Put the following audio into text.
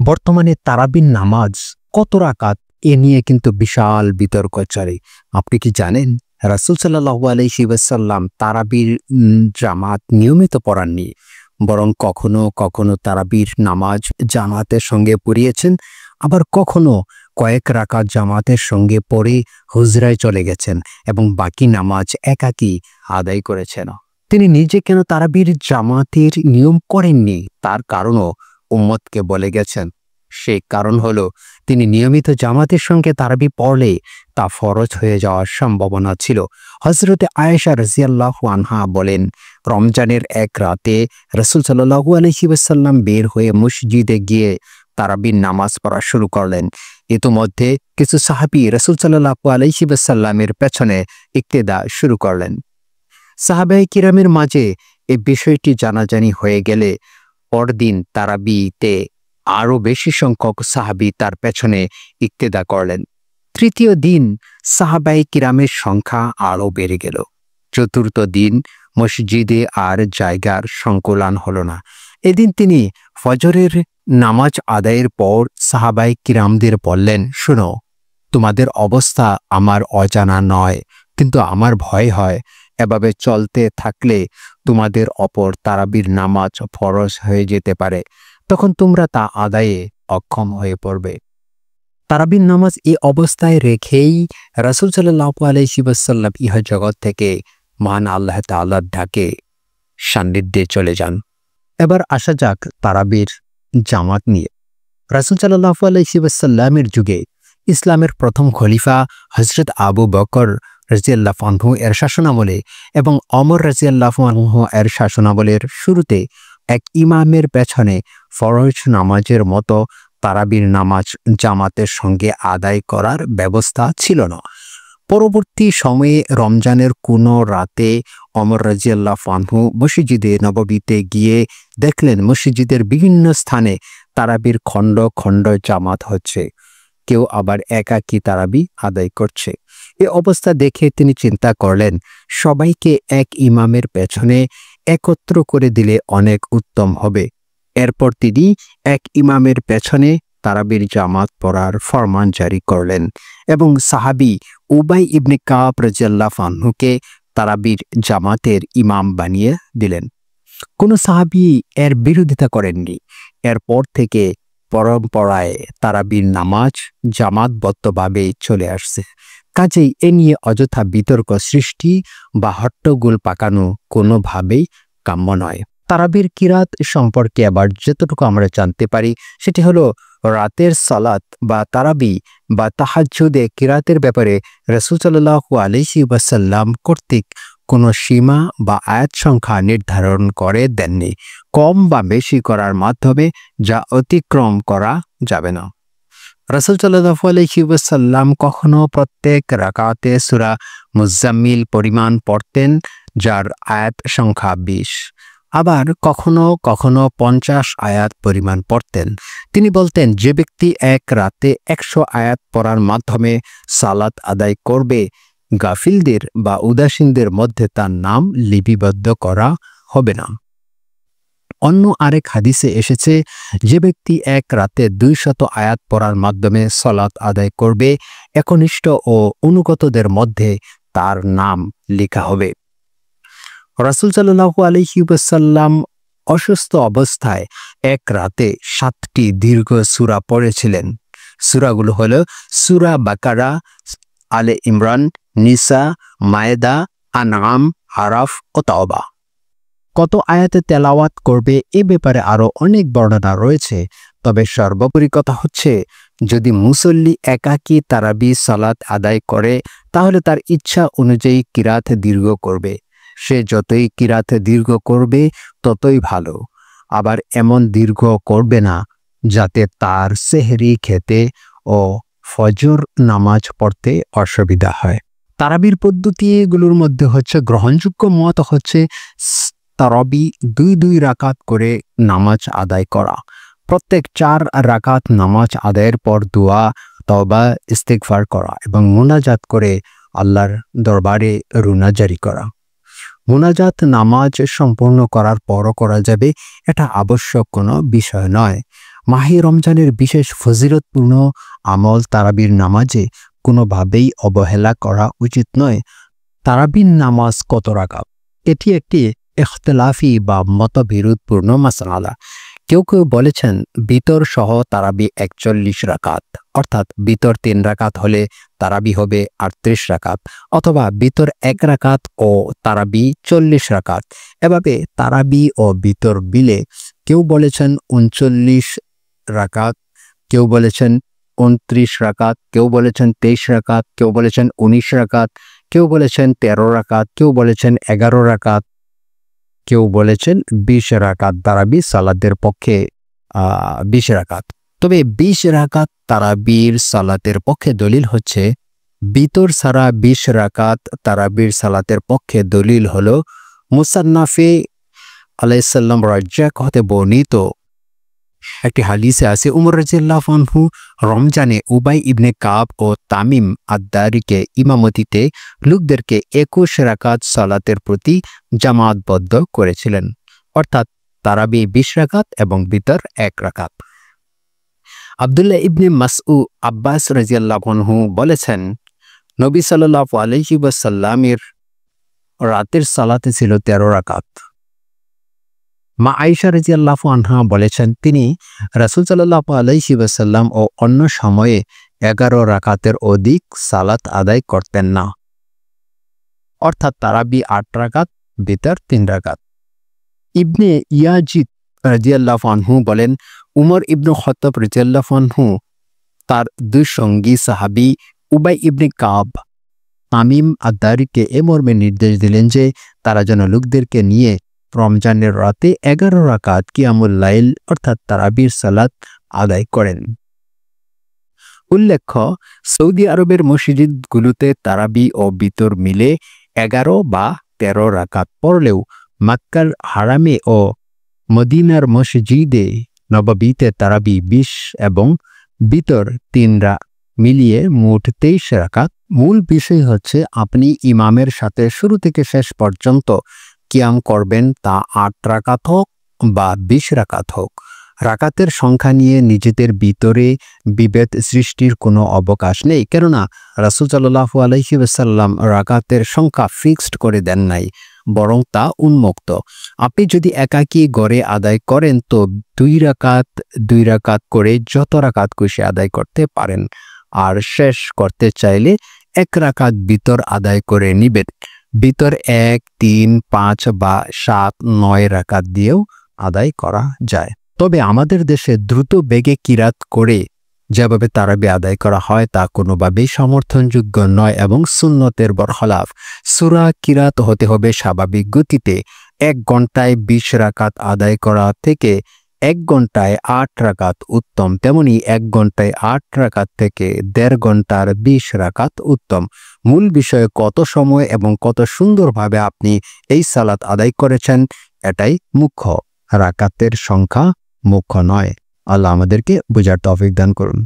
বর্তমানে তারাবির নামাজ কত রাকাত এ নিয়ে কিন্তু বিশাল বিতর্ক চলে। আপনি কি জানেন রাসূল সাল্লাল্লাহু আলাইহি ওয়াসাল্লাম তারাবির জামাত নিয়মিত পড়াননি, বরং কখনো কখনো তারাবির নামাজ জামাতের সঙ্গে পড়িয়েছেন, আবার কখনো কয়েক রাকাত জামাতের সঙ্গে পড়ে হুজরায় চলে গেছেন এবং বাকি নামাজ একাকী আদায় করেছেন। তিনি নিজে কেন তারাবির জামাতের নিয়ম করেননি তার কারণও উম্মতকে বলে গেছেন। সেই কারণ হলো তিনি নিয়মিত জামাতের সঙ্গে তারাবি পড়লে তা ফরজ হয়ে যাওয়ার সম্ভাবনা ছিল। হযরতে আয়েশা রাদিয়াল্লাহু আনহা বলেন, রমজানের এক রাতে রাসূল সাল্লাল্লাহু আলাইহি ওয়াসাল্লাম বের হয়ে মসজিদে গিয়ে তারাবির নামাজ পড়া শুরু করলেন। ইতোমধ্যে কিছু সাহাবী রাসূল সাল্লাল্লাহু আলাইহি ওয়াসাল্লামের পেছনে ইক্তেদা শুরু করলেন। সাহাবায়ে কিরামের মাঝে এই বিষয়টি জানাজানি হয়ে গেলে পরদিন তারাবিতে আরও বেশি সংখ্যক সাহাবী তার পেছনে ইক্তেদা করলেন। তৃতীয় দিন সাহাবায়ে কিরামের সংখ্যা আরও বেড়ে গেল। চতুর্থ দিন মসজিদে আর জায়গার সংকুলান হলো না। এদিন তিনি ফজরের নামাজ আদায়ের পর সাহাবায়ে কিরামদের বললেন, শোনো, তোমাদের অবস্থা আমার অজানা নয়, কিন্তু আমার ভয় হয় এভাবে চলতে থাকলে তোমাদের অপর তারাবির নামাজ ফরজ হয়ে যেতে পারে, তখন তোমরা তা আদায়ে অক্ষম হয়ে পড়বে। তারাবির নামাজ এই অবস্থায় রেখেই রাসূল সাল্লাল্লাহু আলাইহি ওয়াসাল্লাম ইহা জগৎ থেকে মহান আল্লাহ তাআলার ডাকে সান্নিধ্যে চলে যান। এবার আসা যাক তারাবির জামাত নিয়ে। রাসূল সাল্লাল্লাহু আলাইহি ওয়াসাল্লামের যুগে ইসলামের প্রথম খলিফা হযরত আবু বকর রাদিয়াল্লাহু আনহু এর শাসনামলে এবং ওমর রাদিয়াল্লাহু আনহু এর শাসনামলের শুরুতে এক ইমামের পেছনে ফরজ নামাজের মতো তারাবির নামাজ জামাতের সঙ্গে আদায় করার ব্যবস্থা ছিল না। পরবর্তী সময়ে রমজানের কোনো রাতে ওমর রাদিয়াল্লাহু আনহু মসজিদে নববীতে গিয়ে দেখলেন মসজিদের বিভিন্ন স্থানে তারাবির খণ্ড খণ্ড জামাত হচ্ছে, কেউ আবার একাকী তারাবি আদায় করছে। এ অবস্থা দেখে তিনি চিন্তা করলেন, সবাইকে এক ইমামের পেছনে একত্র করে দিলে অনেক উত্তম হবে। এরপর তিনি এক ইমামের পেছনে তারাবির জামাত পড়ার ফরমান জারি করলেন এবং সাহাবী উবাই ইবনে কাব রাদিয়াল্লাহু আনহুকে তারাবির জামাতের ইমাম বানিয়ে দিলেন। কোনো সাহাবী এর বিরোধিতা করেননি। এরপর থেকে পরম্পরায় তারাবির নামাজ জামাতবদ্ধভাবে চলে আসছে। কাজেই এ নিয়ে অযথা বিতর্ক সৃষ্টি বা হট্টগোল পাকানো কোনোভাবেই কাম্য নয়। তারাবির কিরাত সম্পর্কে আবার যতটুকু আমরা জানতে পারি সেটি হলো রাতের সালাত বা তারাবি বা তাহাজ্জুদে কিরাতের ব্যাপারে রাসূল সাল্লাল্লাহু আলাইহি ওয়াসাল্লাম কর্তৃক কোনো সীমা বা আয়াত সংখ্যা নির্ধারণ করে দেননি, কম বা বেশি করার মাধ্যমে যা অতিক্রম করা যাবে না। রাসূল সাল্লাল্লাহু আলাইহি ওয়াসাল্লাম কখনো প্রত্যেক রাকাতে সূরা মুজাম্মিল পরিমাণ পড়তেন যার আয়াত সংখ্যা 20, আবার কখনো কখনো 50 আয়াত পরিমাণ পড়তেন। তিনি বলতেন, যে ব্যক্তি এক রাতে 100 আয়াত পড়ার মাধ্যমে সালাত আদায় করবে, গাফিলদের বা উদাসীনদের মধ্যে তার নাম লিপিবদ্ধ করা হবে না। অন্য আরেক হাদিসে এসেছে, যে ব্যক্তি এক রাতে 200 আয়াত পড়ার মাধ্যমে সালাত আদায় করবে, একনিষ্ঠ ও অনুগতদের মধ্যে তার নাম লেখা হবে। রাসূল সাল্লাল্লাহু আলাইহি ওয়াসাল্লাম অসুস্থ অবস্থায় এক রাতে 7টি দীর্ঘ সূরা পড়েছিলেন। সূরাগুলো হলো সূরা বাকারা, আলে ইমরান, নিসা, মায়েদা, আনআম, আরাফ ও তাওবা। কত আয়াতে তেলাওয়াত করবে এ ব্যাপারে আরও অনেক বর্ণনা রয়েছে, তবে সর্বোপরি কথা হচ্ছে, যদি মুসল্লি একাকী তারাবি সালাত আদায় করে তাহলে তার ইচ্ছা অনুযায়ী কিরাত দীর্ঘ করবে। সে যতই কিরাত দীর্ঘ করবে ততই ভালো। আবার এমন দীর্ঘ করবে না যাতে তার সেহরি খেতে ও ফজর নামাজ পড়তে অসুবিধা হয়। তারাবির পদ্ধতিগুলোর মধ্যে হচ্ছে গ্রহণযোগ্য মত হচ্ছে তারাবি 2 রাকাত করে নামাজ আদায় করা। প্রত্যেক 4 রাকাত নামাজ আদায়ের পর দোয়া, তওবা, ইস্তিগফার করা এবং মুনাজাত করে আল্লাহর দরবারে রুনা জারি করা। মুনাজাত নামাজ সম্পূর্ণ করার পরও করা যাবে, এটা আবশ্যক কোনো বিষয় নয়। মাহে রমজানের বিশেষ ফজিলতপূর্ণ আমল তারাবির নামাজে কোনোভাবেই অবহেলা করা উচিত নয়। তারাবির নামাজ কত রাকাত? এটি একটি ইখতিলাফি বা মতবিরোধপূর্ণ মাসআলা। কেউ কেউ বলেছেন বিতর সহ তারাবি 41 রাকাত, অর্থাৎ বিতর 3 রাকাত হলে তারাবি হবে 38 রাকাত, অথবা বিতর 1 রাকাত ও তারাবি 40 রাকাত। এভাবে তারাবি ও বিতর মিলে কেউ বলেছেন 39 রাকাত, কেউ বলেছেন 29 রাকাত, কেউ বলেছেন 23 রাকাত, কেউ বলেছেন 19 রাকাত, কেউ বলেছেন 13 রাকাত, কেউ বলেছেন 11 রাকাত, কেউ বলেছেন 20 রাকাত তারাবি সালাতের পক্ষে 20 রাকাত। তবে 20 রাকাত তারাবির সালাতের পক্ষে দলিল হচ্ছে বিতর ছাড়া 20 রাকাত তারাবির সালাতের পক্ষে দলিল হলো মুসান্নাফে আলাইহিস সালাম রাজ্জাক হতে বর্ণিত একটি হাদিসে আছে, উমর রাদিয়াল্লাহু আনহু রমজানে উবাই ইবনে কাব ও তামিম আদ-দারিকে ইমামতিতে লোকদেরকে 21 রাকাত সালাতের প্রতি জামাতবদ্ধ করেছিলেন, অর্থাৎ তারাবি 20 রাকাত এবং বিতর 1 রাকাত। আব্দুল্লাহ ইবনে মাসউদ আব্বাস রাদিয়াল্লাহু আনহু বলেছেন, নবী সাল্লাল্লাহু আলাইহি ওয়াসাল্লামের রাতের সালাতে ছিল 13 রাকাত। মা আয়েশা রাদিয়াল্লাহু আনহা বলেছেন, তিনি রাসূল সাল্লাল্লাহু আলাইহি ওয়াসাল্লাম ও অন্য সময়ে 11 রাকাতের অধিক সালাত আদায় করতেন না, অর্থাৎ তারাবি 8 রাকাত, বিতর 3 রাকাত। ইবনে ইয়াজিদ রাদিয়াল্লাহু আনহু বলেন, উমর ইবনে খাত্তাব রাদিয়াল্লাহু আনহু তার দুই সঙ্গী সাহাবী উবাই ইবনে কাব, তামিম আদ-দারিকে এ মর্মে নির্দেশ দিলেন যে তারা যেন লোকদেরকে নিয়ে রমজানের রাতে 11 রাকাত কিয়ামুল লাইল অর্থাৎ তারাবির সালাত আদায় করেন। উল্লেখ্য, সৌদি আরবের মসজিদগুলোতে তারাবি ও বিতর মিলে 11 বা 13 রাকাত পড়লেও মক্কার হারামে ও মদিনার মসজিদে নববীতে তারাবি 20 এবং বিতর 3 মিলিয়ে মোট 23 রাকাত। মূল বিষয় হচ্ছে আপনি ইমামের সাথে শুরু থেকে শেষ পর্যন্ত কিয়াম করবেন, তা 8 রাকাত হোক বা 20 রাকাত হোক। রাকাতের সংখ্যা নিয়ে নিজেদের ভিতরে বিভেদ সৃষ্টির কোনো অবকাশ নেই, কেননা রাসূল সাল্লাল্লাহু আলাইহি ওয়াসাল্লাম রাকাতের সংখ্যা ফিক্সড করে দেন নাই, বরং তা উন্মুক্ত। আপনি যদি একাকী গড়ে আদায় করেন তো 2 রাকাত করে যত রাকাত খুশি আদায় করতে পারেন, আর শেষ করতে চাইলে 1 রাকাত বিতর আদায় করে নিবেন। বিতর 1, 3, 5 বা 7, 9 রাকাত দিয়েও আদায় করা যায়। তবে আমাদের দেশে দ্রুত বেগে কিরাত করে যেভাবে তারাবি আদায় করা হয় তা কোনোভাবেই সমর্থনযোগ্য নয় এবং সুন্নতের বরখলাফ। সূরা কিরাত হতে হবে স্বাভাবিক গতিতে। 1 ঘন্টায় 20 রাকাত আদায় করা থেকে 1 ঘন্টায় 8 রাকাত উত্তম, তেমনি 1 ঘন্টায় 8 রাকাত থেকে 1.5 ঘন্টার 20 রাকাত উত্তম। মূল বিষয় কত সময় এবং কত সুন্দরভাবে আপনি এই সালাত আদায় করেছেন এটাই মুখ্য, রাকাতের সংখ্যা মুখ্য নয়। আল্লাহ আমাদেরকে বুঝার তৌফিক দান করুন।